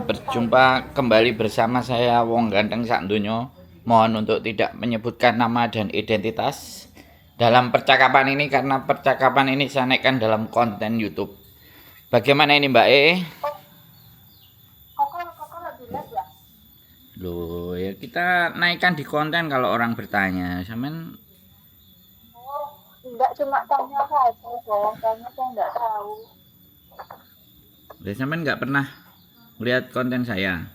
berjumpa kembali bersama saya Wong Ganteng sak donya. Mohon untuk tidak menyebutkan nama dan identitas dalam percakapan ini karena percakapan ini saya naikkan dalam konten YouTube. Bagaimana ini Mbak E? Kok lebih live ya? Loh, ya kita naikkan di konten kalau orang bertanya. Sampean Oh, enggak cuma tanya saja, tanya saya enggak tahu. sampean nggak pernah lihat konten saya.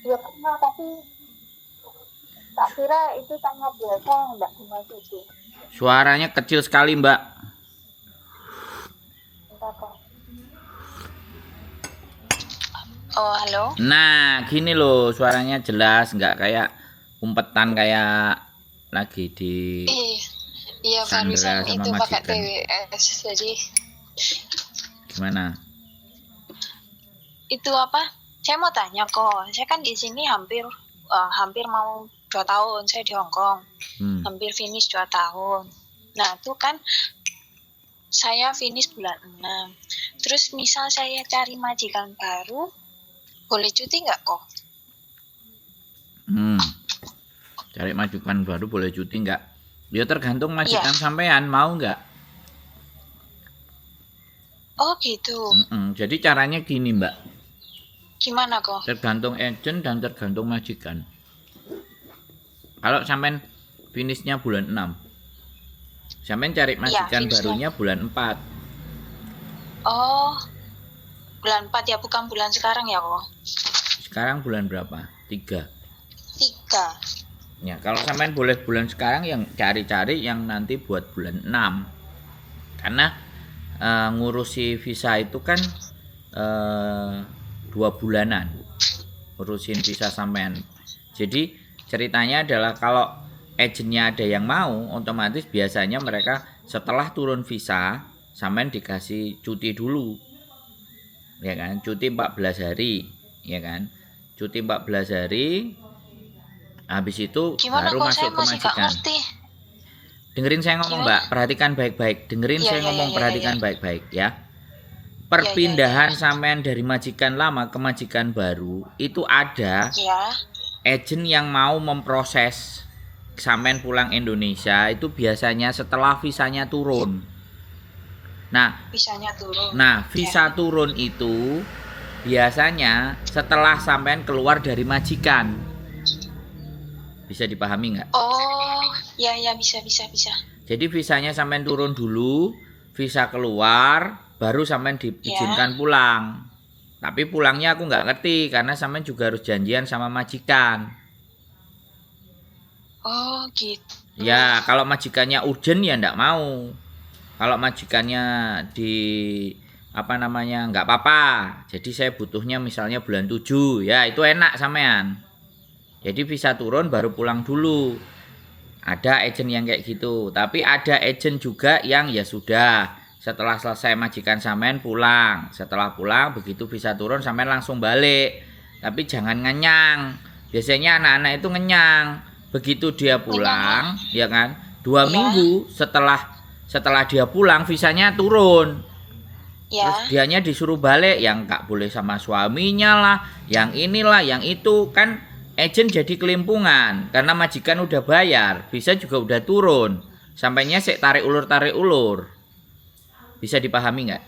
Ya pernah, tapi tak kira itu tanya biasa enggak dimasuki. Suaranya kecil sekali Mbak. Entah kok. Oh, halo. Nah, gini loh, suaranya jelas, nggak kayak umpetan kayak lagi di Iya, Sandra barusan sama itu pakai majikan. TWS. Jadi Gimana? itu apa? Saya mau tanya kok. Saya kan di sini hampir mau 2 tahun. Saya di Hong Kong. Hampir finish 2 tahun. Nah, itu kan saya finish bulan 6. Terus misal saya cari majikan baru, boleh cuti nggak kok? Cari majikan baru boleh cuti nggak? Ya tergantung majikan sampean mau nggak. Oh gitu. Jadi caranya gini Mbak, Gimana kok? tergantung agent dan tergantung majikan. Kalau sampean finishnya bulan 6, sampean cari majikan barunya bulan 4. Oh, bulan 4 ya, bukan bulan sekarang ya kok? Sekarang bulan berapa? 3. 3. Ya, kalau sampean boleh bulan sekarang yang cari-cari yang nanti buat bulan 6. Karena ngurusi visa itu kan 2 bulanan. Ngurusin visa sampean. Jadi ceritanya adalah kalau agennya ada yang mau, otomatis biasanya mereka setelah turun visa sampean dikasih cuti dulu. Ya kan? Cuti 14 hari, ya kan? Cuti 14 hari. Habis itu Gimana baru kok masuk ke majikan. Dengerin saya ngomong Mbak, perhatikan baik-baik. Dengerin saya ngomong, perhatikan baik-baik ya. Perpindahan sampean dari majikan lama ke majikan baru itu ada agen yang mau memproses sampean pulang Indonesia itu biasanya setelah visanya turun. Nah, visa turun itu biasanya setelah sampean keluar dari majikan. Bisa dipahami nggak? Oh, ya bisa. Jadi visanya sampean turun dulu, visa keluar, baru sampean diizinkan pulang. Tapi pulangnya aku nggak ngerti karena sampean juga harus janjian sama majikan. Oh gitu. Ya, kalau majikannya urgent ya nggak mau. Kalau majikannya nggak apa-apa. Jadi saya butuhnya misalnya bulan 7, ya itu enak sampean. Jadi visa turun baru pulang dulu. Ada agent yang kayak gitu. Tapi ada agent juga yang ya sudah, setelah selesai majikan sampean pulang. Setelah pulang begitu visa turun sampean langsung balik. Tapi jangan ngenyang. Biasanya anak-anak itu ngenyang. Begitu dia pulang, ya kan? 2 minggu setelah dia pulang visanya turun. Terus dianya disuruh balik, yang nggak boleh sama suaminya lah, yang inilah, yang itu kan. Agent jadi kelimpungan karena majikan udah bayar, visa juga udah turun. Sampainya sik tarik ulur. Bisa dipahami nggak?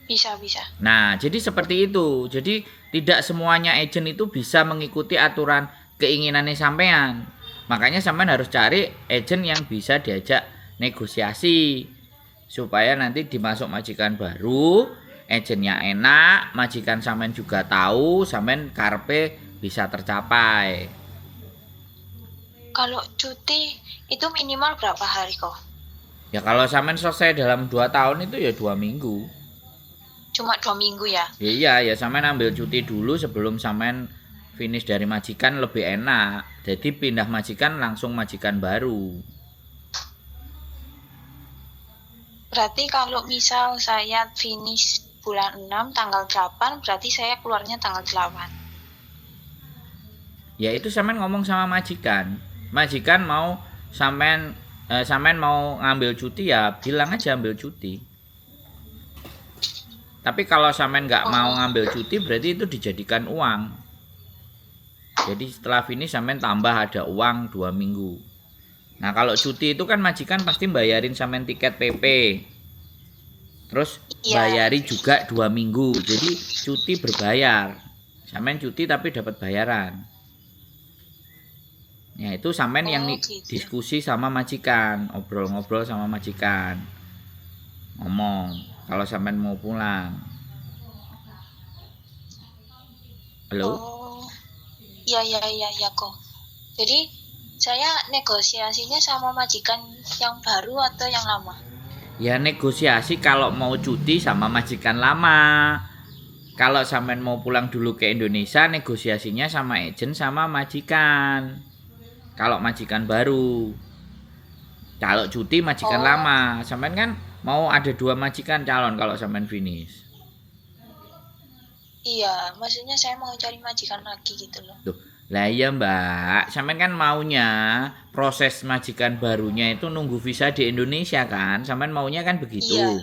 Bisa. Nah, jadi seperti itu. Jadi tidak semuanya agent itu bisa mengikuti aturan keinginannya sampean. Makanya sampean harus cari agent yang bisa diajak negosiasi supaya nanti dimasuk majikan baru, agentnya enak, majikan sampean juga tahu, sampean karpe bisa tercapai. Kalau cuti itu minimal berapa hari kok? Ya kalau sampean selesai dalam 2 tahun itu ya 2 minggu. Cuma 2 minggu ya? Iya, ya sampean ambil cuti dulu sebelum sampean finish dari majikan lebih enak. Jadi pindah majikan langsung majikan baru. Berarti kalau misal saya finish bulan 6 tanggal 8, berarti saya keluarnya tanggal 8. Ya itu sampean ngomong sama majikan. Majikan mau sampean mau ngambil cuti ya bilang aja ambil cuti. Tapi kalau sampean nggak mau ngambil cuti berarti itu dijadikan uang. Jadi setelah finish sampean tambah ada uang 2 minggu. Nah kalau cuti itu kan majikan pasti bayarin sampean tiket PP. Terus bayari juga 2 minggu. Jadi cuti berbayar. Sampean cuti tapi dapat bayaran. Ya itu sampean yang diskusi sama majikan, ngobrol-ngobrol sama majikan. Ngomong kalau sampean mau pulang. Halo? Oh, iya kok. Jadi saya negosiasinya sama majikan yang baru atau yang lama? Ya negosiasi kalau mau cuti sama majikan lama. Kalau sampean mau pulang dulu ke Indonesia, negosiasinya sama agent sama majikan. Kalau majikan baru. Kalau cuti majikan lama. Sampean kan mau ada 2 majikan calon kalau sampean finish. Iya, maksudnya saya mau cari majikan lagi gitu loh. Tuh, lah iya Mbak, sampean kan maunya proses majikan barunya itu nunggu visa di Indonesia kan? Sampean maunya kan begitu.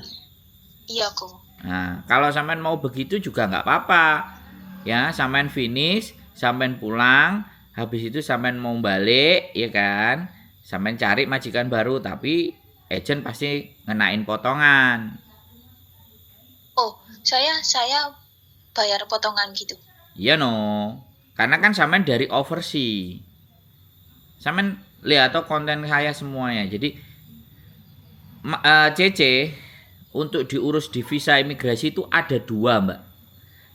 Iya kok. Nah, kalau sampean mau begitu juga nggak apa-apa. Ya, sampean finish, sampean pulang, habis itu sampean mau balik, ya kan? Sampean cari majikan baru, tapi agent pasti ngenain potongan. Oh, saya bayar potongan gitu. Iya no, karena kan sampean dari overseas. Sampean lihat atau konten saya semuanya. Jadi CC untuk diurus di visa imigrasi itu ada 2 Mbak.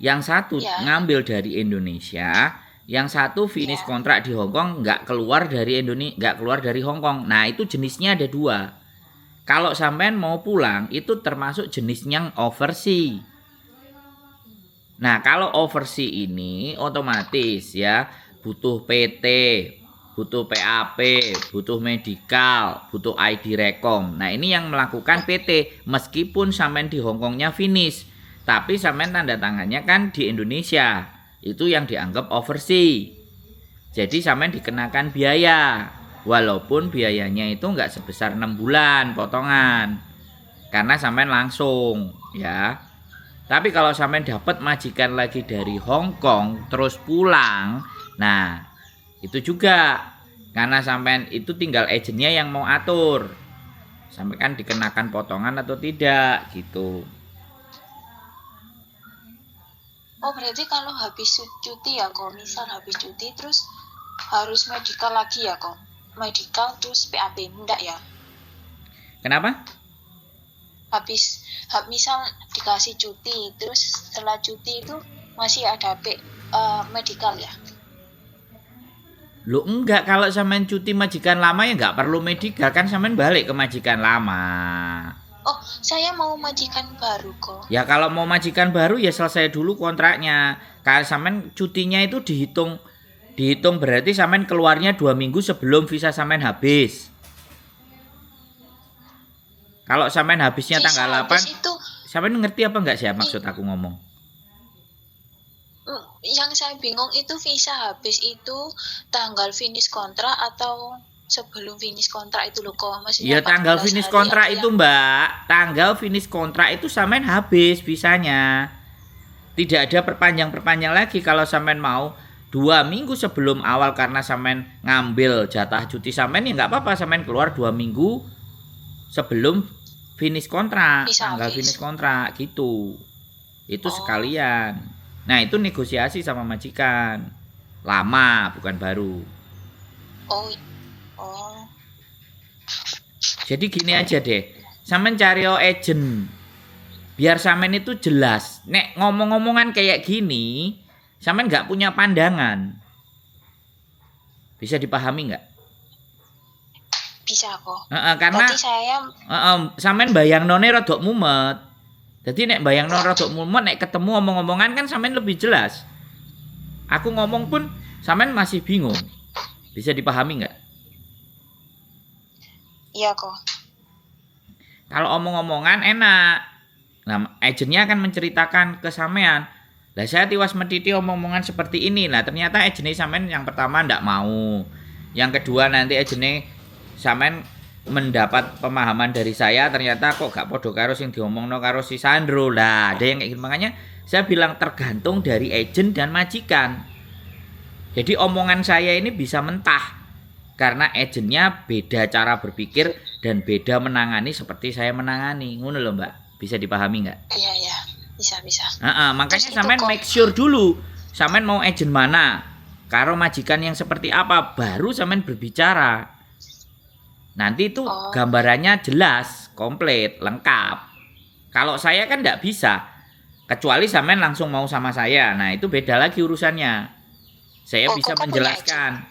Yang satu ngambil dari Indonesia, yang satu finish kontrak di Hong Kong nggak keluar dari Indonesia, nggak keluar dari Hong Kong. Nah itu jenisnya ada 2. Kalau sampean mau pulang itu termasuk jenisnya overseas. Nah kalau overseas ini otomatis ya butuh PT, butuh PAP, butuh medical, butuh ID rekom. Nah ini yang melakukan PT meskipun sampean di Hongkongnya finish, tapi sampean tanda tangannya kan di Indonesia. Itu yang dianggap overseas. Jadi sampean dikenakan biaya, walaupun biayanya itu nggak sebesar 6 bulan potongan, karena sampean langsung ya. Tapi kalau sampean dapat majikan lagi dari Hong Kong terus pulang, nah itu juga karena sampean itu tinggal agennya yang mau atur, sampai kan dikenakan potongan atau tidak gitu. Oh berarti kalau habis cuti ya kok, misal habis cuti terus harus medical lagi ya kok, medical terus PAP enggak ya? Kenapa? Misal dikasih cuti terus setelah cuti itu masih ada medical ya? Lo enggak, kalau sampean cuti majikan lama ya enggak perlu medical, kan sampean balik ke majikan lama. Oh saya mau majikan baru kok. Ya kalau mau majikan baru ya selesai dulu kontraknya. Kalau sampean cutinya itu dihitung berarti sampean keluarnya 2 minggu sebelum visa sampean habis. Kalau sampean habisnya visa tanggal 8, itu, sampean ngerti apa enggak sih maksud aku ngomong? Yang saya bingung itu visa habis itu tanggal finish kontrak atau sebelum finish kontrak itu loh kok. Maksudnya ya tanggal finish kontrak itu Mbak. Tanggal finish kontrak itu sampean habis visanya. Tidak ada perpanjang lagi. Kalau sampean mau 2 minggu sebelum awal karena sampean ngambil jatah cuti sampean ya nggak apa-apa, sampean keluar 2 minggu sebelum finish kontrak, tanggal finish kontrak gitu. Itu sekalian. Nah, itu negosiasi sama majikan. Lama, bukan baru. Oh. Jadi gini aja deh. Sampean cari agent. Biar sampean itu jelas. Nek ngomong-ngomongan kayak gini, sampean nggak punya pandangan. Bisa dipahami nggak? Bisa kok. Karena sampean bayangnone rodok mumet. Jadi nek bayangno rodok mumet, nek ketemu omong-omongan kan sampean lebih jelas. Aku ngomong pun sampean masih bingung. Bisa dipahami nggak? Iya kok. Kalau omong-omongan enak. Nah, agennya akan menceritakan ke sampean. Lah saya tiwas mediti omong-omongan seperti ini. Nah, ternyata agennya sampean yang pertama ndak mau. Yang kedua nanti agennya sampean mendapat pemahaman dari saya ternyata kok gak podo karo sing diomongno karo si Sandro. Lah, ada yang kayak gitu. Makanya saya bilang tergantung dari agent dan majikan. Jadi omongan saya ini bisa mentah karena agentnya beda cara berpikir dan beda menangani seperti saya menangani. Ngono lho, Mbak. Bisa dipahami nggak? Iya, iya. Bisa. Makanya sampean make sure dulu. Sampean mau agent mana? Karo majikan yang seperti apa? Baru sampean berbicara. Nanti itu gambarannya jelas, komplit, lengkap. Kalau saya kan nggak bisa. Kecuali sampean langsung mau sama saya. Nah, itu beda lagi urusannya. Saya bisa menjelaskan.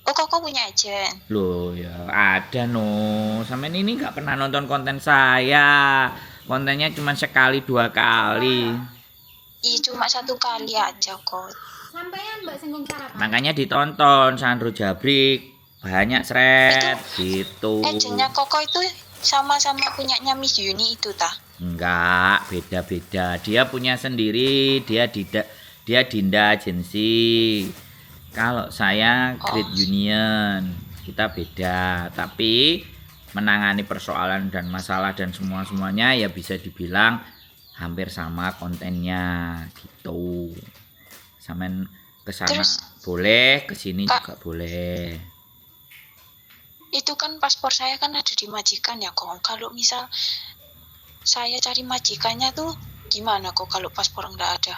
Kok punya agent? Loh ya, ada no. Sampean ini nggak pernah nonton konten saya. Kontennya cuma sekali 2 kali. Iya, cuma 1 kali aja kok. Sampean Mbak Singgung sarapan. Makanya ditonton Sandro Jabrik. Banyak seret gitu. Agentnya Koko itu sama-sama punyanya Miss Yuni itu tah? Enggak, beda-beda. Dia punya sendiri, dia Dinda Agency. Kalau saya Great Union, kita beda. Tapi menangani persoalan dan masalah dan semuanya ya bisa dibilang hampir sama kontennya gitu. Sampean kesana boleh, kesini juga boleh. Itu kan paspor saya kan ada di majikan ya kok. Kalau misal saya cari majikannya tuh gimana kok kalau paspor enggak ada?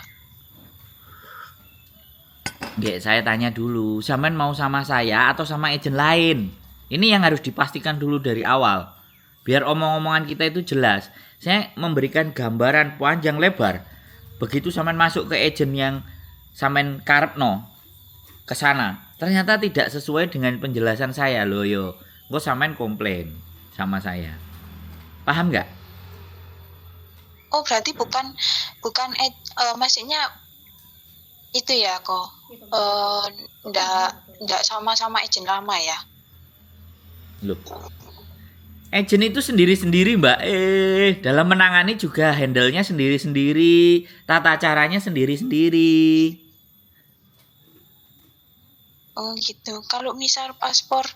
Nggak, saya tanya dulu, sampean mau sama saya atau sama agent lain? Ini yang harus dipastikan dulu dari awal. Biar omong-omongan kita itu jelas. Saya memberikan gambaran panjang lebar. Begitu sampean masuk ke agent yang sampean karepno ke sana, ternyata tidak sesuai dengan penjelasan saya loh yo. Kok sampean komplain sama saya. Paham nggak? Oh, berarti bukan maksudnya itu ya kok. Ndak sama-sama agent lama ya. Loh. Agent itu sendiri-sendiri Mbak. Dalam menangani juga handle-nya sendiri-sendiri, tata caranya sendiri-sendiri. Oh gitu. Kalau misal paspor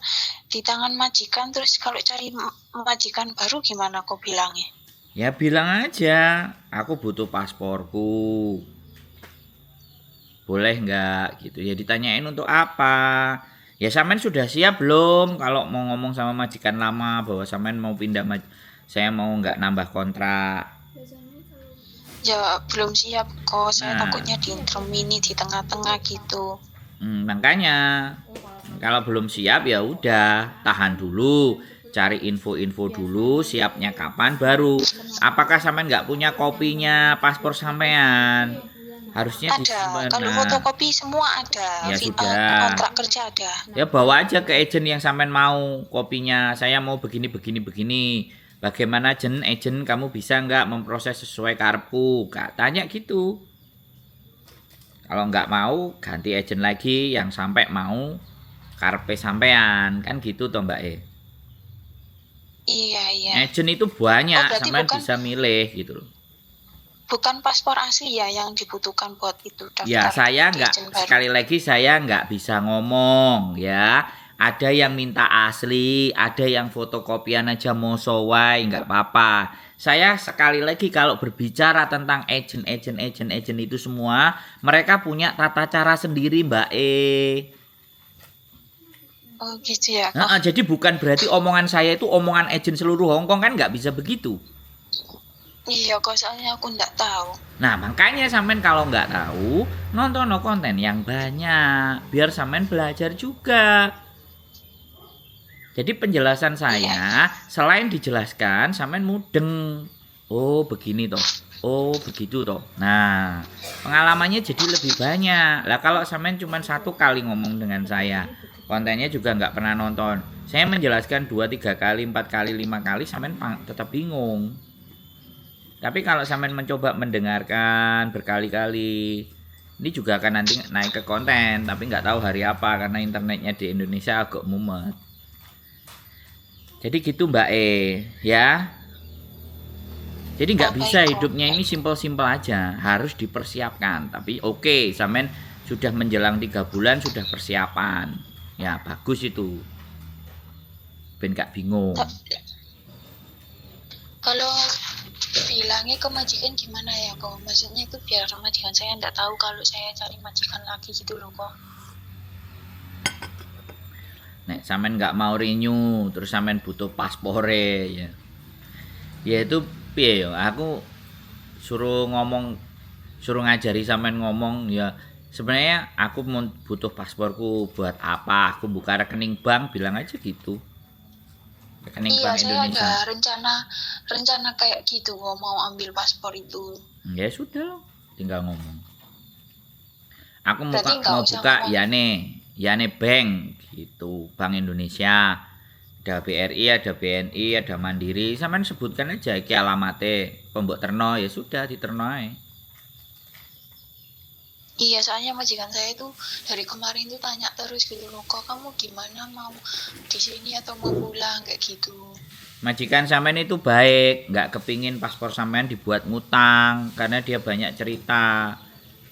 di tangan majikan, terus kalau cari majikan baru gimana kok bilangnya? Ya bilang aja, aku butuh pasporku. Boleh nggak gitu. Ya ditanyain untuk apa. Ya sampean sudah siap belum kalau mau ngomong sama majikan lama bahwa sampean mau pindah saya mau nggak nambah kontrak. Ya belum siap kok. Saya takutnya di intermini di tengah-tengah gitu. Makanya kalau belum siap ya udah tahan dulu, cari info-info dulu, siapnya kapan baru. Apakah sampean nggak punya kopinya paspor sampean? Harusnya ada. Kalau fotokopi semua ada. Ya sudah. Kontrak kerja ada. Ya bawa aja ke agent yang sampean mau kopinya. Saya mau begini. Bagaimana agent kamu bisa nggak memproses sesuai karepku? Tanya gitu. Kalau nggak mau ganti agent lagi yang sampai mau karepe sampean, kan gitu toh Mbak E. Iya. Agent itu banyak, sampean bisa milih gitu loh. Bukan paspor asli ya yang dibutuhkan buat itu daftar. Ya saya nggak, sekali lagi saya nggak bisa ngomong ya. Ada yang minta asli, ada yang fotokopian aja mau sowai, nggak apa-apa. Saya sekali lagi kalau berbicara tentang agent itu semua, mereka punya tata cara sendiri Mbak E. Oh gitu ya. Jadi bukan berarti omongan saya itu omongan agent seluruh Hongkong, kan nggak bisa begitu. Iya kok, soalnya aku nggak tahu. Nah makanya sampean kalau nggak tahu, nonton konten yang banyak, biar sampean belajar juga. Jadi penjelasan saya selain dijelaskan sampean mudeng. Oh begini toh. Oh begitu toh. Nah pengalamannya jadi lebih banyak. Lah kalau sampean cuma 1 kali ngomong dengan saya, kontennya juga nggak pernah nonton, saya menjelaskan 2, 3 kali, 4 kali, 5 kali, sampean tetap bingung. Tapi kalau sampean mencoba mendengarkan berkali-kali, ini juga akan nanti naik ke konten, tapi nggak tahu hari apa karena internetnya di Indonesia agak mumet. Jadi gitu Mbak E, ya. Jadi nggak bisa hidupnya ini simpel-simpel aja, harus dipersiapkan. Tapi oke, sampean sudah menjelang 3 bulan sudah persiapan, ya bagus itu. ben gak bingung. Kalau bilangnya ke majikan gimana ya kok? Maksudnya itu biar majikan saya nggak tahu kalau saya cari majikan lagi gitu loh kok. Nek sampean nggak mau renew, terus sampean butuh paspore ya. Ya itu piye ya? Aku suruh ngajari sampean ngomong ya. Sebenarnya aku butuh pasporku buat apa? Aku buka rekening bank, bilang aja gitu. Rekening Iya, Bank saya Indonesia. ada rencana kayak gitu kok, mau ambil paspor itu. Ya sudah, tinggal ngomong. Aku Berarti nggak mau usah buka ngomong. Yane Bank gitu, Bank Indonesia. Ada BRI, ada BNI, ada Mandiri. Sampean sebutkan aja iki alamate, Pembok Terno, ya sudah diterno ae. Iya, soalnya majikan saya itu dari kemarin tuh tanya terus gitu loh, kok kamu gimana, mau di sini atau mau pulang kayak gitu. Majikan sampean itu baik, nggak kepingin paspor sampean dibuat ngutang karena dia banyak cerita.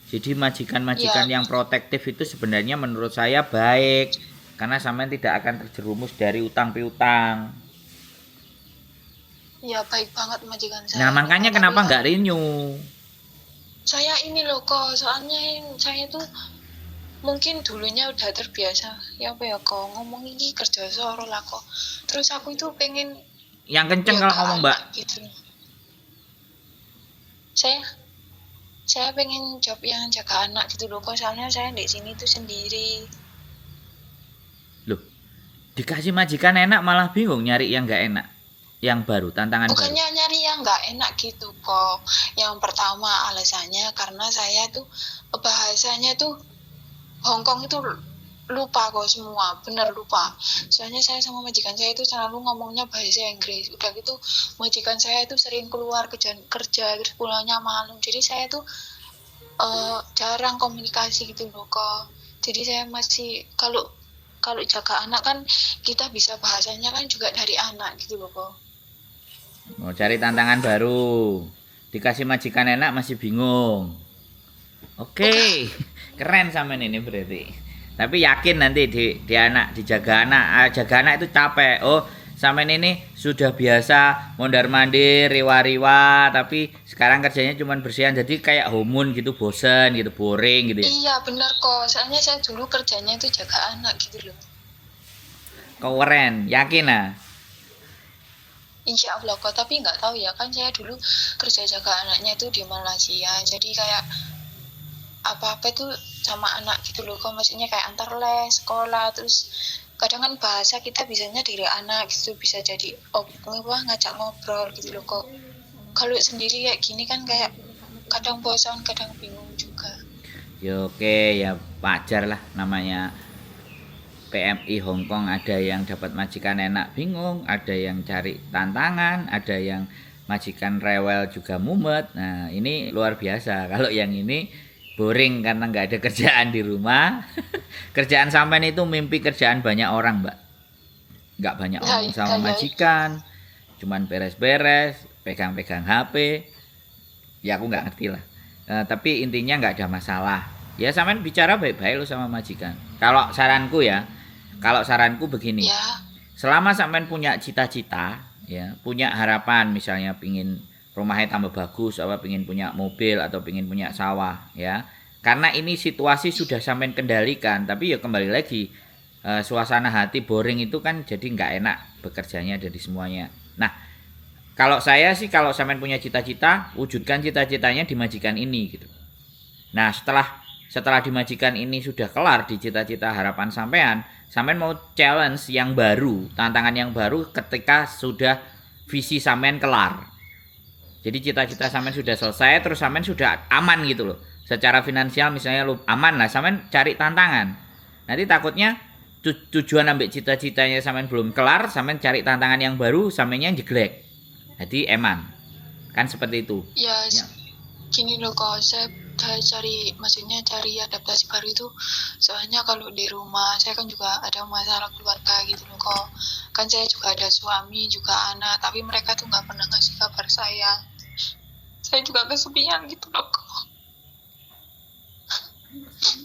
Jadi majikan-majikan yang protektif itu sebenarnya menurut saya baik karena sampean tidak akan terjerumus dari utang piutang. Ya baik banget majikan saya. Nah makanya Tapi kenapa nggak renew? saya ini loh kok, soalnya saya tuh mungkin dulunya udah terbiasa ya apa ya kok ngomong ini kerja soro lah kok. Terus aku itu pengen Yang kenceng ya kalau ngomong mbak. gitu. Saya pengen job yang jaga anak gitu loh kok, soalnya saya di sini tuh sendiri. Loh, dikasih majikan enak malah bingung nyari yang nggak enak, yang baru, tantangan Bukannya baru. nyari yang nggak enak gitu kok. Yang pertama alasannya karena saya tuh bahasanya tuh Hongkong itu lupa kok semua, bener lupa. Soalnya saya sama majikan saya itu selalu ngomongnya bahasa Inggris. Udah gitu majikan saya itu sering keluar kerja terus pulangnya malam. Jadi saya tuh jarang komunikasi gitu loh kok. Jadi saya masih kalau jaga anak kan kita bisa bahasanya kan juga dari anak gitu loh kok. Mau cari tantangan baru, dikasih majikan enak masih bingung. Oke, keren sampean ini berarti. Tapi yakin nanti jaga anak itu capek. Oh, sampean ini sudah biasa mondar-mandir, riwa-riwa, tapi sekarang kerjanya cuma bersihan. Jadi kayak homun gitu, bosen gitu, boring gitu ya. Iya benar kok, soalnya saya dulu kerjanya itu jaga anak gitu loh. Keren, yakin ah? Insya Allah kok, tapi nggak tahu ya kan saya dulu kerja jaga anaknya itu di Malaysia. Jadi kayak apa-apa itu sama anak gitu loh kok, maksudnya kayak antar les, sekolah, terus kadang kan bahasa kita bisanya dari anak gitu, bisa jadi ngajak ngobrol gitu loh kok. Kalau sendiri kayak gini kan kayak kadang bosan, kadang bingung juga. Ya oke, ya wajar lah namanya PMI Hongkong, ada yang dapat majikan enak bingung, ada yang cari tantangan, ada yang majikan rewel juga mumet. Nah ini luar biasa. Kalau yang ini boring karena nggak ada kerjaan di rumah. Kerjaan sampean itu mimpi kerjaan banyak orang mbak. Nggak banyak ngomong sama majikan, cuman beres-beres, pegang-pegang HP. Ya aku nggak ngerti lah. Tapi intinya nggak ada masalah. Ya sampean bicara baik-baik lo sama majikan. Kalau saranku begini. Ya. Selama sampean punya cita-cita, ya, punya harapan misalnya pingin rumahnya tambah bagus, apa pingin punya mobil atau pingin punya sawah, ya. Karena ini situasi sudah sampean kendalikan, tapi ya kembali lagi suasana hati boring itu kan jadi nggak enak bekerjanya dari semuanya. Nah, kalau saya sih kalau sampean punya cita-cita, wujudkan cita-citanya di majikan ini gitu. Nah, setelah di majikan ini sudah kelar di cita-cita harapan sampean mau challenge yang baru, tantangan yang baru ketika sudah visi sampean kelar. Jadi cita-cita sampean sudah selesai, terus sampean sudah aman gitu loh. Secara finansial misalnya lu aman lah, sampean cari tantangan. Nanti takutnya tujuan ambil cita-citanya sampean belum kelar, sampean cari tantangan yang baru, sampeannya jeglek. Jadi eman. Kan seperti itu. Ya. Gini loh kok, saya maksudnya cari adaptasi baru itu soalnya kalau di rumah saya kan juga ada masalah keluarga gitu loh kok. Kan saya juga ada suami juga anak, tapi mereka tuh nggak pernah ngasih kabar saya juga kesepian gitu loh kok.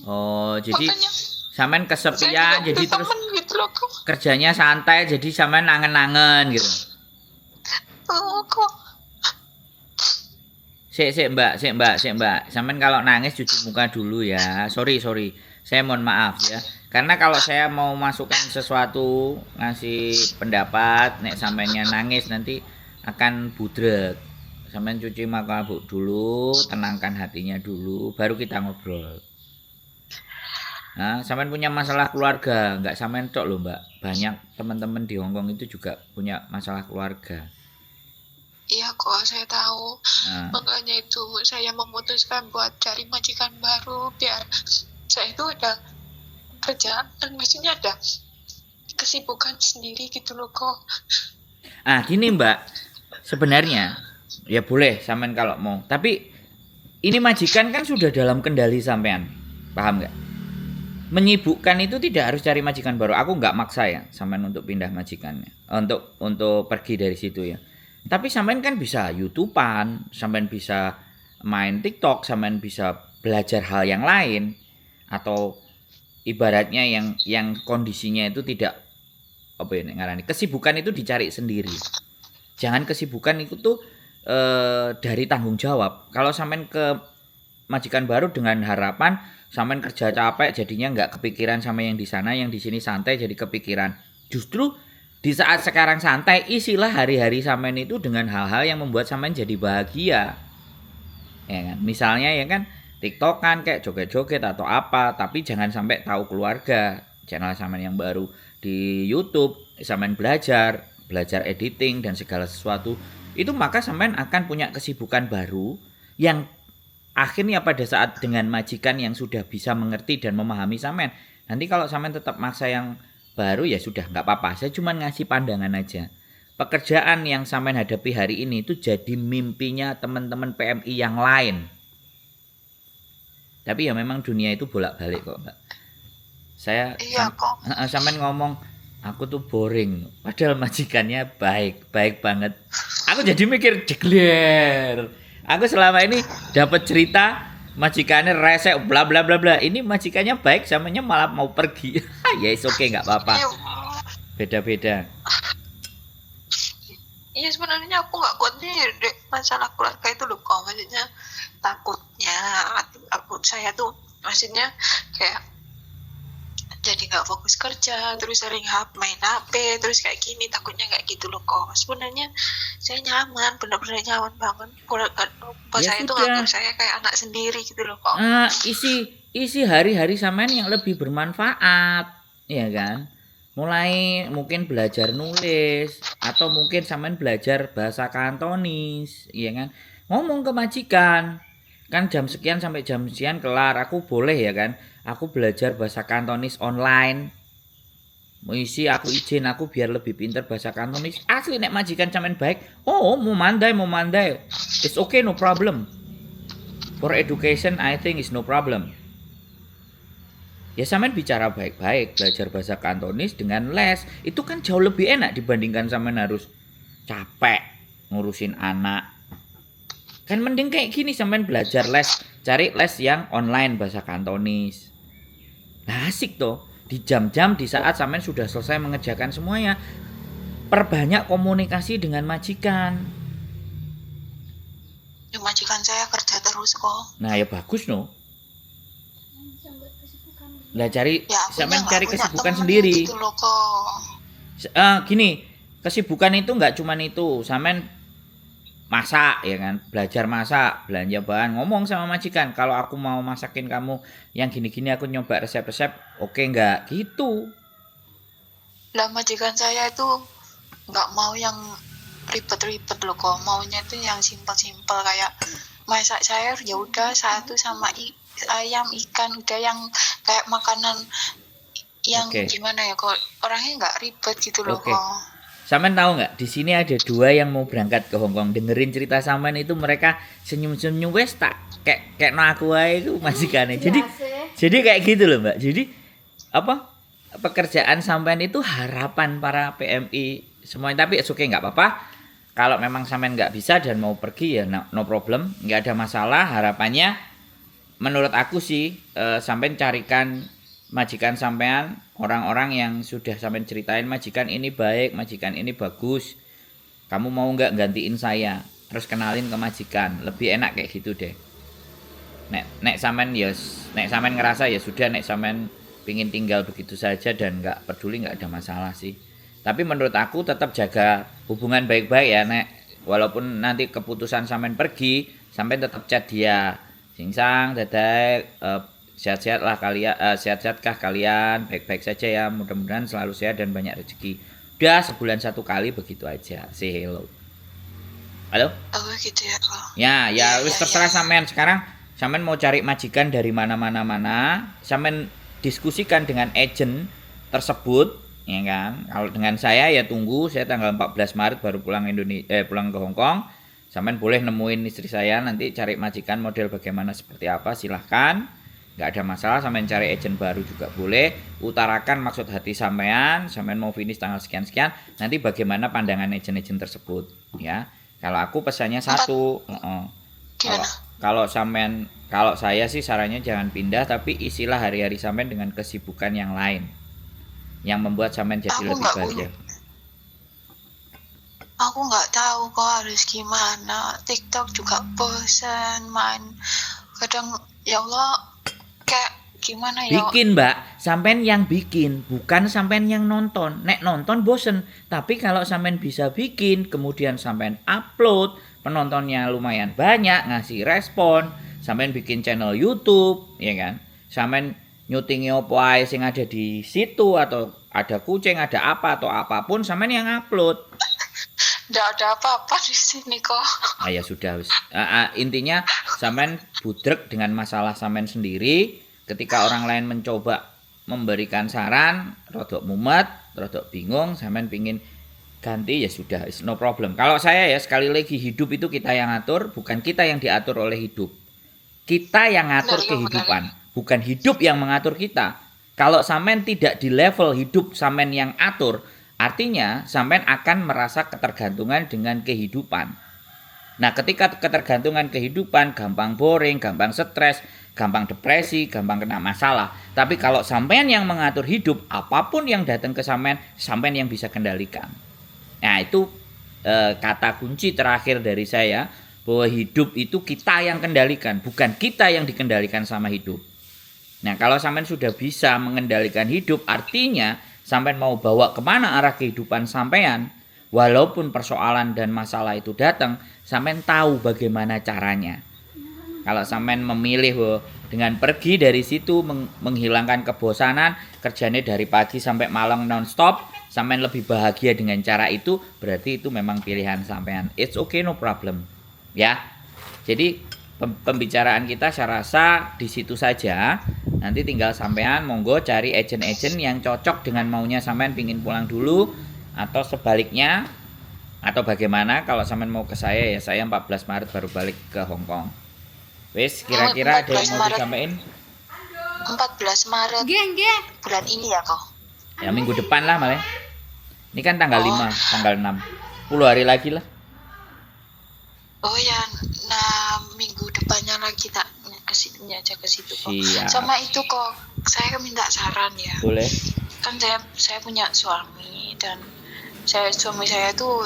Oh jadi makanya sampean kesepian jadi terus gitu loh kok. Kerjanya santai jadi sampean nangen-nangen gitu. Kok. Sik Mbak. Sampean kalau nangis cuci muka dulu ya. Sorry. Saya mohon maaf ya. Karena kalau saya mau masukkan sesuatu, ngasih pendapat, nek sampeannya nangis nanti akan budrek. Sampean cuci muka dulu, tenangkan hatinya dulu, baru kita ngobrol. Nah, sampean punya masalah keluarga, nggak sampean tok loh Mbak. Banyak teman-teman di Hongkong itu juga punya masalah keluarga. Iya kok, saya tahu. Nah. Makanya itu saya memutuskan buat cari majikan baru biar saya itu ada kerjaan, maksudnya ada kesibukan sendiri gitu loh kok. Gini Mbak, sebenarnya ya boleh sampean kalau mau. Tapi ini majikan kan sudah dalam kendali sampean, paham nggak? Menyibukkan itu tidak harus cari majikan baru. Aku nggak maksa ya sampean untuk pindah majikannya, untuk pergi dari situ ya. Tapi sampean kan bisa YouTubean, sampean bisa main TikTok, sampean bisa belajar hal yang lain, atau ibaratnya yang kondisinya itu tidak apa ya ngarani. Kesibukan itu dicari sendiri. Jangan kesibukan itu tuh dari tanggung jawab. Kalau sampean ke majikan baru dengan harapan sampean kerja capek jadinya nggak kepikiran sama yang di sana, yang di sini santai jadi kepikiran. Justru di saat sekarang santai, isilah hari-hari sampean itu dengan hal-hal yang membuat sampean jadi bahagia. Ya kan? Misalnya ya kan TikTok kan kayak joget-joget atau apa, tapi jangan sampai tahu keluarga. Channel sampean yang baru di YouTube, sampean belajar editing dan segala sesuatu. Itu maka sampean akan punya kesibukan baru yang akhirnya pada saat dengan majikan yang sudah bisa mengerti dan memahami sampean. Nanti kalau sampean tetap maksa yang baru ya sudah nggak apa-apa, saya cuma ngasih pandangan aja. Pekerjaan yang sampean hadapi hari ini itu jadi mimpinya teman-teman PMI yang lain. Tapi ya memang dunia itu bolak-balik kok Mbak. Saya sampean ngomong aku tuh boring, padahal majikannya baik banget. Aku jadi mikir jegler. Aku selama ini dapat cerita majikannya resek bla bla bla bla. Ini majikannya baik, samanya malah mau pergi. Ya oke nggak apa-apa. Beda-beda. Iya sebenarnya aku nggak kuat nih masalah keluarga itu loh kok. Maksudnya takutnya saya tuh maksudnya kayak jadi nggak fokus kerja, terus sering main HP, terus kayak gini, takutnya kayak gitu loh kok. Sebenarnya saya nyaman, benar-benar nyaman banget. Bos Ya saya tuh sudah. nganggap saya kayak anak sendiri gitu loh kok. Isi hari-hari sampean yang lebih bermanfaat, ya kan? Mulai mungkin belajar nulis atau mungkin sampean belajar bahasa Kantonis, ya kan? Ngomong ke majikan. Kan jam sekian sampai jam sekian kelar, aku boleh ya kan? Aku belajar bahasa Kantonis online. Isi aku izin aku biar lebih pintar bahasa Kantonis. Asli nek majikan sampean baik. Oh, mau mandai. It's okay, no problem. For education I think is no problem. Ya sampean bicara baik-baik, belajar bahasa Kantonis dengan les. Itu kan jauh lebih enak dibandingkan sampean harus capek ngurusin anak. Kan mending kayak gini sampean belajar les, cari les yang online bahasa Kantonis. Nah, asik toh. Di jam-jam di saat sampean sudah selesai mengerjakan semuanya, perbanyak komunikasi dengan majikan. Ya, majikan saya kerja terus kok. Nah, ya bagus no. Lah cari sampean cari kesibukan sendiri. Gitu loh kok. Gini, kesibukan itu nggak cuman itu, sampean masak ya kan, belajar masak, belanja bahan, ngomong sama majikan, kalau aku mau masakin kamu yang gini-gini aku nyoba resep-resep, oke nggak gitu. Lah majikan saya itu nggak mau yang ribet-ribet loh kok, maunya itu yang simpel-simpel kayak masak sayur ya udah satu sama ayam ikan, udah yang kayak makanan yang gimana ya kok, orangnya nggak ribet gitu loh kok. Sampean tahu nggak? Di sini ada 2 yang mau berangkat ke Hongkong. Dengerin cerita sampean itu mereka senyum-senyum wes tak kayak no aku aja itu majikannya. Jadi kayak gitu loh Mbak. Jadi apa pekerjaan sampean itu harapan para PMI semuanya. Tapi oke nggak apa-apa. Kalau memang sampean nggak bisa dan mau pergi ya no problem, nggak ada masalah. Harapannya menurut aku sih sampean carikan majikan sampean, orang-orang yang sudah sampean ceritain majikan ini baik, majikan ini bagus. Kamu mau nggak gantiin saya? Terus kenalin ke majikan, lebih enak kayak gitu deh. Nek sampean ngerasa ya sudah, nek sampean pingin tinggal begitu saja dan nggak peduli, nggak ada masalah sih. Tapi menurut aku tetap jaga hubungan baik-baik ya nek. Walaupun nanti keputusan sampean pergi, sampean tetap chat dia. Singsang, dadek, sehat-sehat lah kalian, sehat-sehatkah kalian, baik-baik saja ya, mudah-mudahan selalu sehat dan banyak rezeki. Udah sebulan 1 kali begitu aja, say hello. Halo? Oh gitu ya kok. Ya wis terserah sampean. Sekarang sampean mau cari majikan dari mana, sampean diskusikan dengan agent tersebut, ya kan? Kalau dengan saya ya tunggu, saya tanggal 14 Maret baru pulang pulang ke Hong Kong. Sampean boleh nemuin istri saya, nanti cari majikan model bagaimana seperti apa silahkan. Nggak ada masalah, sampean cari agent baru juga boleh. Utarakan maksud hati sampean mau finish tanggal sekian-sekian, nanti bagaimana pandangan agent-agent tersebut, ya. Kalau aku pesannya satu, kalau saya sih sarannya jangan pindah, tapi isilah hari-hari sampean dengan kesibukan yang lain yang membuat sampean jadi lebih bahagia. Aku nggak tahu kok harus gimana. TikTok juga bosan main. Kadang ya Allah kayak gimana ya? Bikin mbak, sampean yang bikin, bukan sampean yang nonton. Nek nonton bosen, tapi kalau sampean bisa bikin, kemudian sampean upload, penontonnya lumayan banyak, ngasih respon, sampean bikin channel YouTube, ya kan? Sampean nyutingi opo ae sing ada di situ, atau ada kucing, ada apa atau apapun, sampean yang upload. Nggak ada apa-apa di sini kok. Ya sudah wis. Intinya sampean budrek dengan masalah sampean sendiri. Ketika orang lain mencoba memberikan saran, rodok mumet, rodok bingung, sampean pingin ganti ya sudah, is no problem. Kalau saya ya sekali lagi, hidup itu kita yang atur, bukan kita yang diatur oleh hidup. Kita yang ngatur kehidupan, bukan hidup yang mengatur kita. Kalau sampean tidak di level hidup sampean yang atur, artinya sampean akan merasa ketergantungan dengan kehidupan. Nah, ketika ketergantungan kehidupan, gampang boring, gampang stres, gampang depresi, gampang kena masalah. Tapi kalau sampean yang mengatur hidup, apapun yang datang ke sampean yang bisa kendalikan. Nah, itu kata kunci terakhir dari saya, bahwa hidup itu kita yang kendalikan, bukan kita yang dikendalikan sama hidup. Nah, kalau sampean sudah bisa mengendalikan hidup, artinya sampean mau bawa kemana arah kehidupan sampean, walaupun persoalan dan masalah itu datang, sampean tahu bagaimana caranya. Kalau sampean memilih dengan pergi dari situ menghilangkan kebosanan, kerjanya dari pagi sampai malam non-stop, sampean lebih bahagia dengan cara itu, berarti itu memang pilihan sampean. It's okay, no problem. Ya. Jadi pembicaraan kita saya rasa di situ saja. Nanti tinggal sampean monggo cari agent-agent yang cocok dengan maunya sampean, pingin pulang dulu atau sebaliknya, atau bagaimana. Kalau sampean mau ke saya, ya saya 14 Maret baru balik ke Hong Kong. Wis, kira-kira ada yang mau disampaikan? 14 Maret. Nggih. Bulan ini ya kok. Ya minggu depan lah malah. Ini kan tanggal 5, tanggal 6. 10 hari lagi lah. Oh ya, nah minggu depannya lagi tak kesini aja ke situ kok. Siap. Sama itu kok, saya minta saran ya. Boleh. Kan saya punya suami, dan suami saya tuh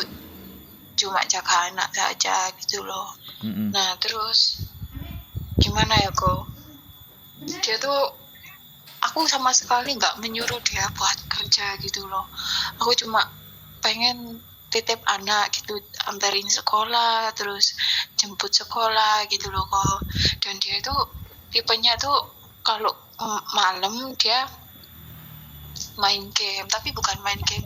cuma jaga anak saja gitu loh. Nah terus gimana ya kok? Dia tuh, aku sama sekali nggak menyuruh dia buat kerja gitu loh. Aku cuma pengen titip anak gitu, antarin sekolah, terus jemput sekolah gitu loh kok. Dan dia itu tipenya tuh kalau malam dia main game, tapi bukan main game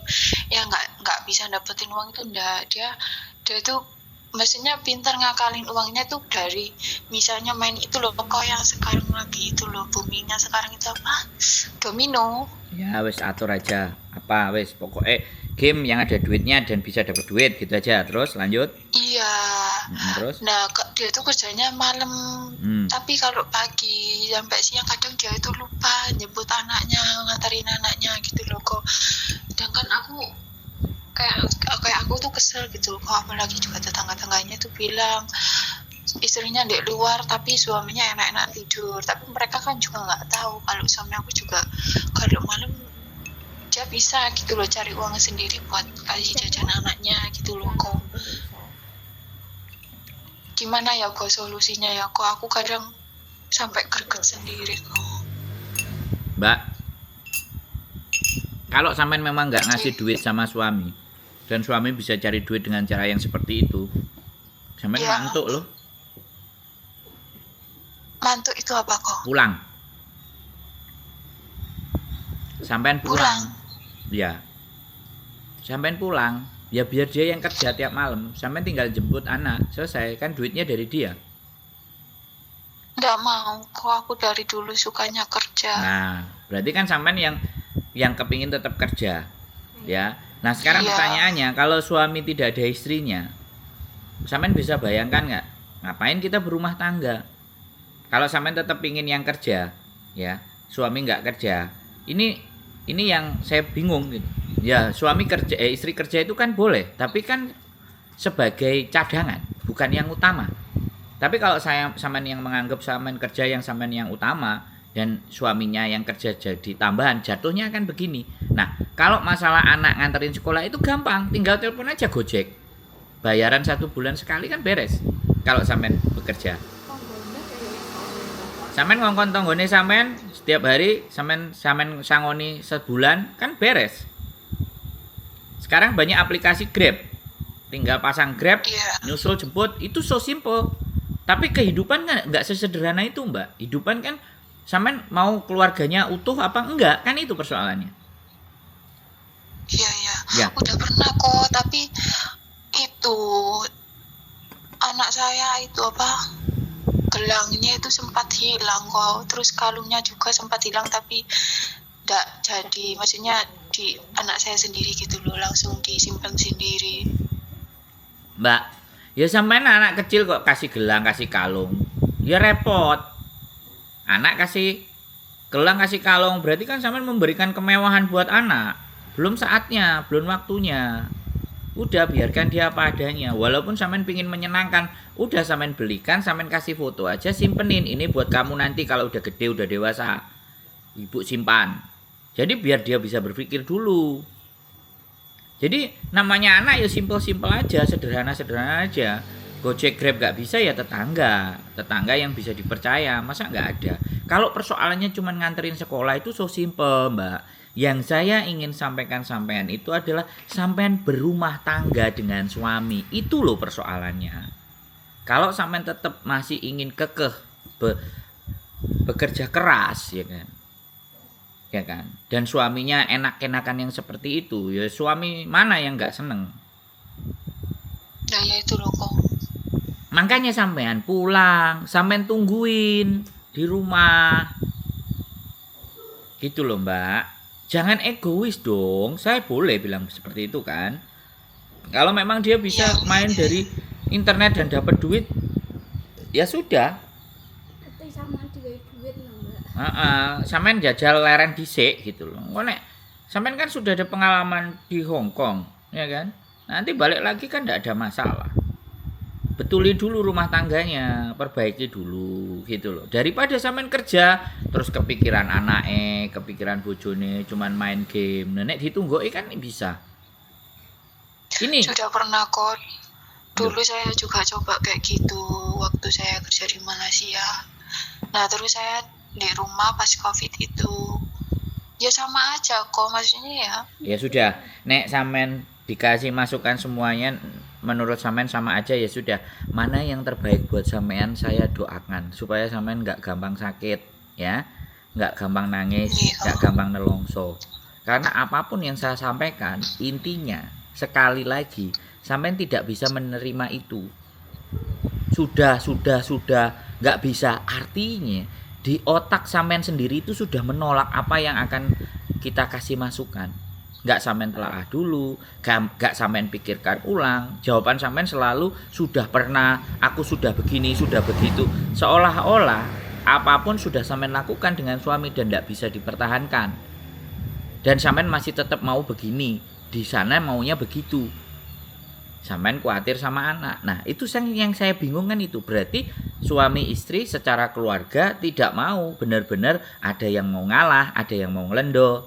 ya nggak bisa dapetin uang itu, enggak. Dia tuh maksudnya pintar ngakalin uangnya tuh dari misalnya main itu loh kok, yang sekarang lagi itu loh boomingnya sekarang itu apa, domino. Ya wes atur aja apa, wes pokoknya game yang ada duitnya dan bisa dapat duit gitu aja. Terus lanjut. Iya. Terus? Nah dia tuh kerjanya malam, tapi kalau pagi sampai siang kadang dia itu lupa nyebut anaknya, ngantarin anaknya gitu loh kok. Sedangkan aku kayak aku tuh kesel gitu loh kok, apalagi juga tetangga-tangganya tuh bilang istrinya di luar tapi suaminya enak-enak tidur. Tapi mereka kan juga nggak tahu kalau suami aku juga kalau malam dia bisa gitu loh cari uang sendiri buat kasih jajan anaknya gitu loh kok. Gimana ya kok solusinya ya kok, aku kadang sampai greget sendiri kok. Mbak, kalau sampean memang nggak ngasih duit sama suami dan suami bisa cari duit dengan cara yang seperti itu, sampean Ya. mantuk loh. Mantuk itu apa kok? Pulang. Sampean pulang. Ya. Sampean pulang. Ya biar dia yang kerja tiap malam. Sampean tinggal jemput anak. Selesai. Kan duitnya dari dia. Nggak mau kok, aku dari dulu sukanya kerja. Nah, berarti kan sampean yang kepingin tetap kerja. Ya. Nah, sekarang Iya. pertanyaannya, kalau suami tidak ada istrinya, sampean bisa bayangkan nggak? Ngapain kita berumah tangga? Kalau sampean tetap ingin yang kerja, ya, suami nggak kerja. Ini yang saya bingung gitu. Ya, suami kerja, istri kerja itu kan boleh, tapi kan sebagai cadangan, bukan yang utama. Tapi kalau sampean yang menganggap sampean kerja yang sampean yang utama dan suaminya yang kerja jadi tambahan, jatuhnya kan begini. Nah, kalau masalah anak nganterin sekolah itu gampang, tinggal telepon aja Gojek. Bayaran 1 bulan sekali kan beres. Kalau sampean bekerja. Sampean ngongkon tanggone sampean setiap hari, sampean sangoni sebulan kan beres. Sekarang banyak aplikasi Grab. Tinggal pasang Grab, Iya. nyusul jemput, itu so simple. Tapi kehidupan nggak sesederhana itu, Mbak. Hidupan kan sampean mau keluarganya utuh apa enggak? Kan itu persoalannya. Iya, iya. Ya. Udah pernah kok, tapi itu anak saya itu apa? Gelangnya itu sempat hilang kok. Terus kalungnya juga sempat hilang tapi enggak jadi. Maksudnya di anak saya sendiri gitu loh, langsung disimpan sendiri. Mbak, ya sampean anak kecil kok kasih gelang, kasih kalung. Ya repot. Anak kasih gelang, kasih kalung, berarti kan sampean memberikan kemewahan buat anak. Belum saatnya, belum waktunya. Udah biarkan dia apa adanya. Walaupun sampean pingin menyenangkan, udah sampean belikan, sampean kasih foto aja, simpenin. Ini buat kamu nanti kalau udah gede, udah dewasa. Ibu simpan. Jadi biar dia bisa berpikir dulu. Jadi namanya anak ya simpel-simpel aja, sederhana-sederhana aja. Gojek Grab gak bisa ya tetangga yang bisa dipercaya, masa nggak ada. Kalau persoalannya cuma nganterin sekolah itu so simple, Mbak. Yang saya ingin sampaikan sampean itu adalah sampean berumah tangga dengan suami. Itu loh persoalannya. Kalau sampean tetap masih ingin kekeh bekerja keras, ya kan? Ya kan? Dan suaminya enak-enakan yang seperti itu, ya suami mana yang nggak seneng? Nah ya itu loh kok. Makanya sampean pulang, sampean tungguin di rumah. Gitu loh, Mbak. Jangan egois dong. Saya boleh bilang seperti itu kan. Kalau memang dia bisa main dari internet dan dapat duit, ya sudah. Itu sama juga duit loh, Mbak. Sampean jajal leren dhisik gitu loh. Kok nek sampean kan sudah ada pengalaman di Hong Kong, ya kan? Nanti balik lagi kan enggak ada masalah. Betuli dulu rumah tangganya, perbaiki dulu gitu loh. Daripada sampean kerja terus kepikiran anake, kepikiran bojone, cuman main game. Nenek ditunggoki kan bisa. Ini Sudah pernah kok. Dulu saya juga coba kayak gitu waktu saya kerja di Malaysia. Nah terus saya di rumah pas COVID itu. Ya sama aja kok, maksudnya ya. ya sudah, nek sampean dikasih masukan semuanya menurut sampean sama aja ya sudah. Mana yang terbaik buat sampean saya doakan supaya sampean nggak gampang sakit ya, nggak gampang nangis, nggak gampang nelongso. Karena apapun yang saya sampaikan intinya sekali lagi sampean tidak bisa menerima itu. Sudah nggak bisa, artinya di otak sampean sendiri itu sudah menolak apa yang akan kita kasih masukan. Nggak sampean telaah dulu, nggak sampean pikirkan ulang. Jawaban sampean selalu sudah pernah, aku sudah begini, sudah begitu. Seolah-olah apapun sudah sampean lakukan dengan suami dan nggak bisa dipertahankan. Dan sampean masih tetap mau begini, di sana maunya begitu. Sampean khawatir sama anak. Nah, itu yang saya bingung kan itu. Berarti suami istri secara keluarga tidak mau. Benar-benar ada yang mau ngalah, ada yang mau ngelendo.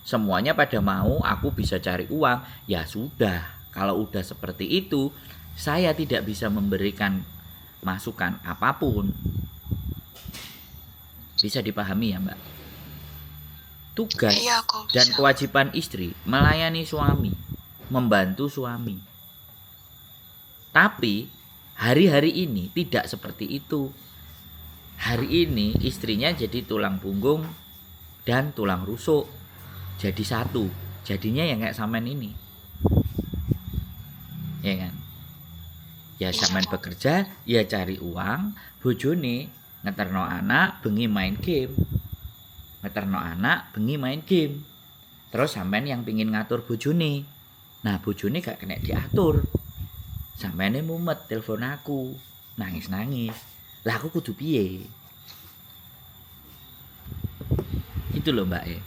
Semuanya pada mau aku bisa cari uang. Ya sudah, kalau udah seperti itu, saya tidak bisa memberikan masukan apapun. Bisa dipahami ya, Mbak? Tugas Iya, kok dan bisa. kewajiban istri melayani suami, membantu suami. Tapi hari-hari ini tidak seperti itu. Hari ini istrinya jadi tulang punggung dan tulang rusuk. Jadi satu. Jadinya yang kayak sampean ini. Ya kan? Ya sampean bekerja, ya cari uang, bojone ngeterno anak, bengi main game. Ngeterno anak, bengi main game. Terus sampean yang pingin ngatur bojone. Nah, bojone gak kena diatur. Sampeyan mumet telepon aku, nangis-nangis. Lah aku kudu piye? Itu loh Mbak ya.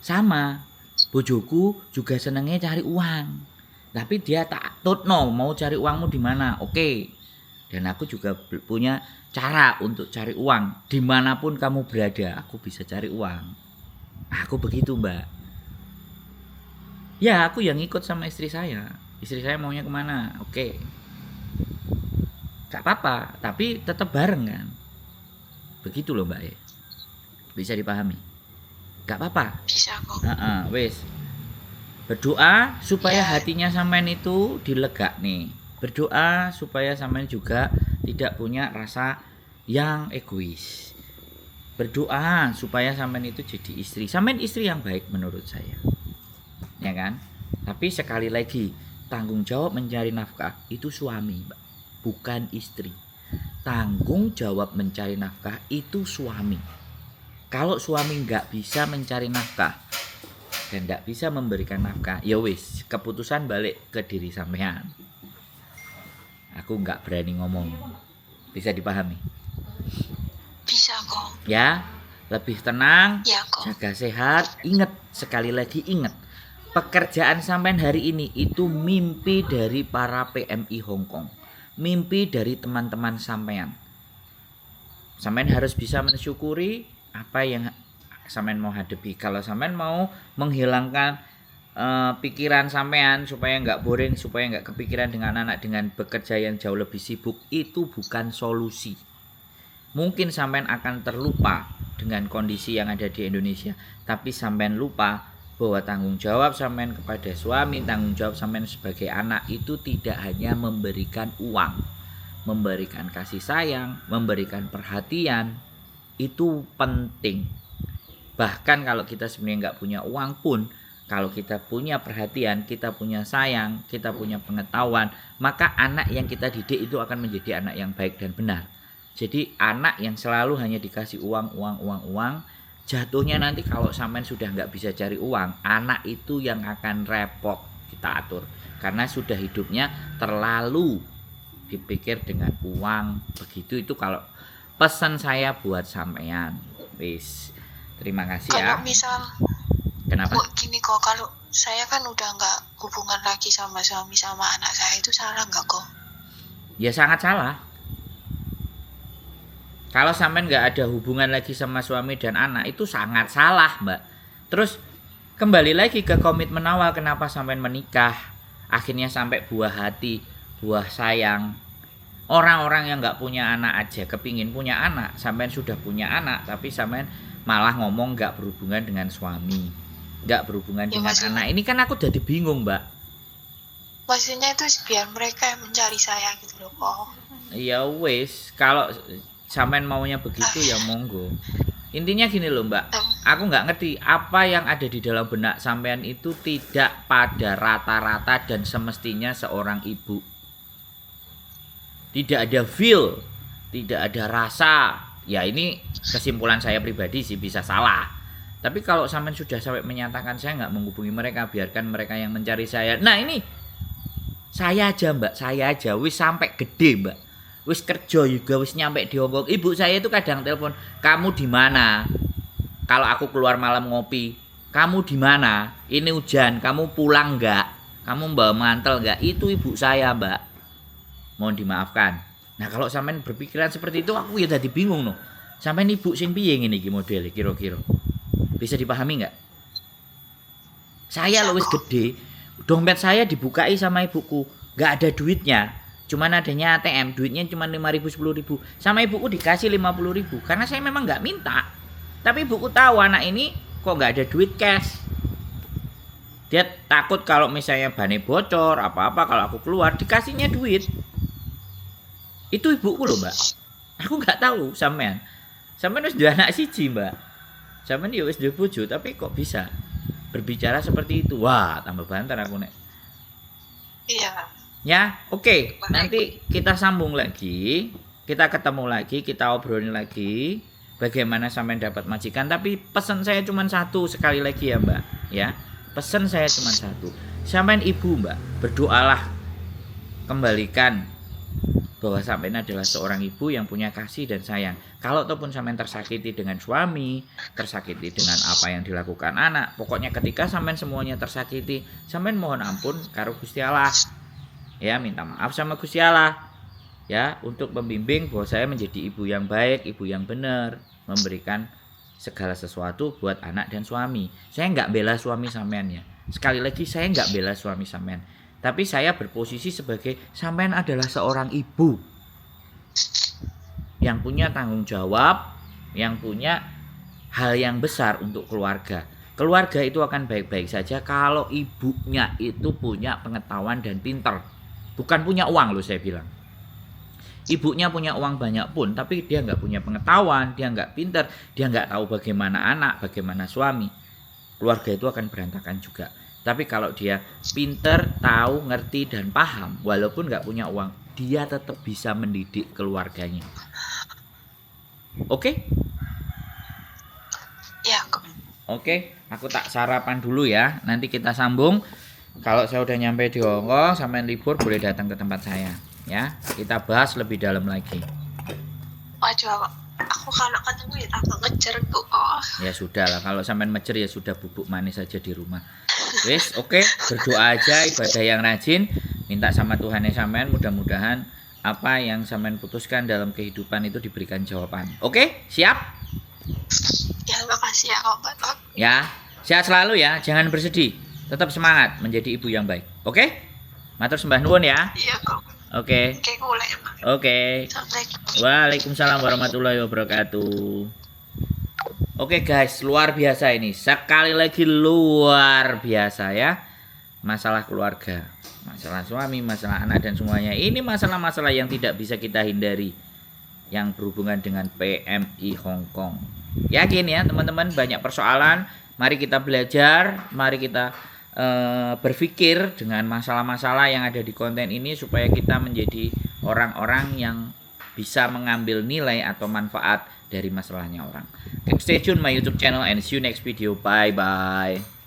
Sama, bojoku juga senengnya cari uang. Tapi dia tak tutno mau cari uangmu di mana? Oke. Dan aku juga punya cara untuk cari uang. Dimanapun kamu berada, aku bisa cari uang. Aku begitu Mbak. Ya aku yang ikut sama istri saya. Istri saya maunya kemana? Oke. Gak apa-apa, tapi tetap bareng kan. Begitu loh Mbak ya. Bisa dipahami? Gak apa-apa. Bisa kok. Wis. Berdoa supaya Ya. hatinya sampean itu dilegak nih. Berdoa supaya sampean juga tidak punya rasa yang egois. Berdoa supaya sampean itu jadi istri. Sampean istri yang baik menurut saya. Ya kan? Tapi sekali lagi, tanggung jawab mencari nafkah itu suami, Mbak, bukan istri. Tanggung jawab mencari nafkah itu suami. Kalau suami nggak bisa mencari nafkah dan nggak bisa memberikan nafkah, ya wis, keputusan balik ke diri sampean. Aku nggak berani ngomong. Bisa dipahami? Bisa kok. Ya, lebih tenang, Ya kok. jaga sehat. Ingat, sekali lagi ingat. Pekerjaan sampean hari ini itu mimpi dari para PMI Hong Kong. Mimpi dari teman-teman sampean. Sampean harus bisa mensyukuri apa yang sampean mau hadapi. Kalau sampean mau menghilangkan pikiran sampean supaya nggak boring, supaya nggak kepikiran dengan anak, dengan bekerja yang jauh lebih sibuk, itu bukan solusi. Mungkin sampean akan terlupa dengan kondisi yang ada di Indonesia, tapi sampean lupa bahwa tanggung jawab sampean kepada suami, tanggung jawab sampean sebagai anak itu tidak hanya memberikan uang, memberikan kasih sayang, memberikan perhatian, itu penting. Bahkan kalau kita sebenarnya nggak punya uang pun, kalau kita punya perhatian, kita punya sayang, kita punya pengetahuan, maka anak yang kita didik itu akan menjadi anak yang baik dan benar. Jadi anak yang selalu hanya dikasih uang, jatuhnya nanti kalau sampean sudah nggak bisa cari uang, anak itu yang akan repot kita atur. Karena sudah hidupnya terlalu dipikir dengan uang. Begitu itu kalau pesan saya buat sampean. Wis, terima kasih ya. Kalau misal, Kenapa? gini kok, kalau saya kan udah nggak hubungan lagi sama suami sama anak saya, itu salah nggak kok? Ya sangat salah. Kalau sampean nggak ada hubungan lagi sama suami dan anak, itu sangat salah, Mbak. Terus kembali lagi ke komitmen awal, kenapa sampean menikah? Akhirnya sampai buah hati, buah sayang. Orang-orang yang nggak punya anak aja kepingin punya anak, sampean sudah punya anak, tapi sampean malah ngomong nggak berhubungan dengan suami, nggak berhubungan Ya, dengan maksudnya- anak. Ini kan aku jadi bingung, Mbak. Maksudnya itu biar mereka yang mencari saya gitu loh kok. Ya wis, kalau sampean maunya begitu ya monggo. Intinya gini loh Mbak, aku nggak ngerti apa yang ada di dalam benak sampean itu tidak pada rata-rata dan semestinya seorang ibu. Tidak ada feel, tidak ada rasa. Ya ini kesimpulan saya pribadi sih, bisa salah. Tapi kalau sampean sudah sampai menyatakan saya nggak menghubungi mereka, biarkan mereka yang mencari saya. Nah ini saya aja Mbak, saya aja wis sampai gede Mbak. Wis kerja juga, wis nyampe di Hongkong. Ibu saya itu kadang telepon, kamu di mana? Kalau aku keluar malam ngopi, kamu di mana? Ini hujan, kamu pulang nggak? kamu bawa mantel nggak? Itu ibu saya, Mbak. Mohon dimaafkan. Nah, kalau sampean berpikiran seperti itu, aku ya jadi bingung no. Sampean ibu sing piye ngene iki modele kira-kira? Bisa dipahami nggak? Saya lo wis gede, dompet saya dibukai sama ibuku, nggak ada duitnya, cuman adanya ATM, duitnya cuma 5.000 10.000, sama ibuku dikasih 50.000, karena saya memang nggak minta, tapi ibuku tahu anak ini kok nggak ada duit cash, dia takut kalau misalnya bannya bocor apa-apa kalau aku keluar dikasihnya duit, itu ibuku loh Mbak, aku nggak tahu sampean wis dua anak siji Mbak, sampean ya wis dua bojo, tapi kok bisa berbicara seperti itu? Wah, tambah banter aku nek. Iya. Ya, oke. Nanti kita sambung lagi. Kita ketemu lagi, kita obrolin lagi bagaimana sampean dapat majikan. Tapi pesan saya cuma satu sekali lagi ya, Mbak. Ya. Pesan saya cuma satu. Sampean ibu, Mbak, berdoalah kembalikan bahwa sampean adalah seorang ibu yang punya kasih dan sayang. Kalau ataupun sampean tersakiti dengan suami, tersakiti dengan apa yang dilakukan anak, pokoknya ketika sampean semuanya tersakiti, sampean mohon ampun karo Gusti Allah. Ya, minta maaf sama Gusti Allah. Ya, untuk membimbing bahwa saya menjadi ibu yang baik, ibu yang benar, memberikan segala sesuatu buat anak dan suami. Saya nggak bela suami sampean ya. Sekali lagi saya nggak bela suami sampean. Tapi saya berposisi sebagai sampean adalah seorang ibu yang punya tanggung jawab, yang punya hal yang besar untuk keluarga. Keluarga itu akan baik-baik saja kalau ibunya itu punya pengetahuan dan pintar. Bukan punya uang loh saya bilang. Ibunya punya uang banyak pun, tapi dia nggak punya pengetahuan, dia nggak pintar, dia nggak tahu bagaimana anak, bagaimana suami. Keluarga itu akan berantakan juga. Tapi kalau dia pinter, tahu, ngerti, dan paham, walaupun nggak punya uang, dia tetap bisa mendidik keluarganya. Oke? Ya, kok. Oke, aku tak sarapan dulu ya. Nanti kita sambung. Kalau saya udah nyampe di Hongkong, sampai libur boleh datang ke tempat saya. Ya, kita bahas lebih dalam lagi. Waduh, aku kalau ketemu ya tak ngejar kok. Oh. Ya sudah lah, kalau sampai ngejar ya sudah bubuk manis saja di rumah. Wis, oke, berdoa aja, ibadah yang rajin, minta sama Tuhan sampean, mudah-mudahan apa yang sampean putuskan dalam kehidupan itu diberikan jawaban. Oke, siap? Ya, makasih ya Kak Batok. Ya, sehat selalu ya, jangan bersedih. Tetap semangat menjadi ibu yang baik. Oke? Matur sembah nuwun ya. Iya kok. Oke. Oke, boleh Pak. Oke. Assalamualaikum. Waalaikumsalam warahmatullahi wabarakatuh. Oke guys, luar biasa ini. Sekali lagi luar biasa ya. Masalah keluarga, masalah suami, masalah anak dan semuanya. Ini masalah-masalah yang tidak bisa kita hindari, yang berhubungan dengan PMI Hong Kong. Yakin ya teman-teman, banyak persoalan. Mari kita belajar, mari kita berpikir dengan masalah-masalah yang ada di konten ini supaya kita menjadi orang-orang yang bisa mengambil nilai atau manfaat dari masalahnya orang. Stay tune my YouTube channel and see you next video. Bye bye.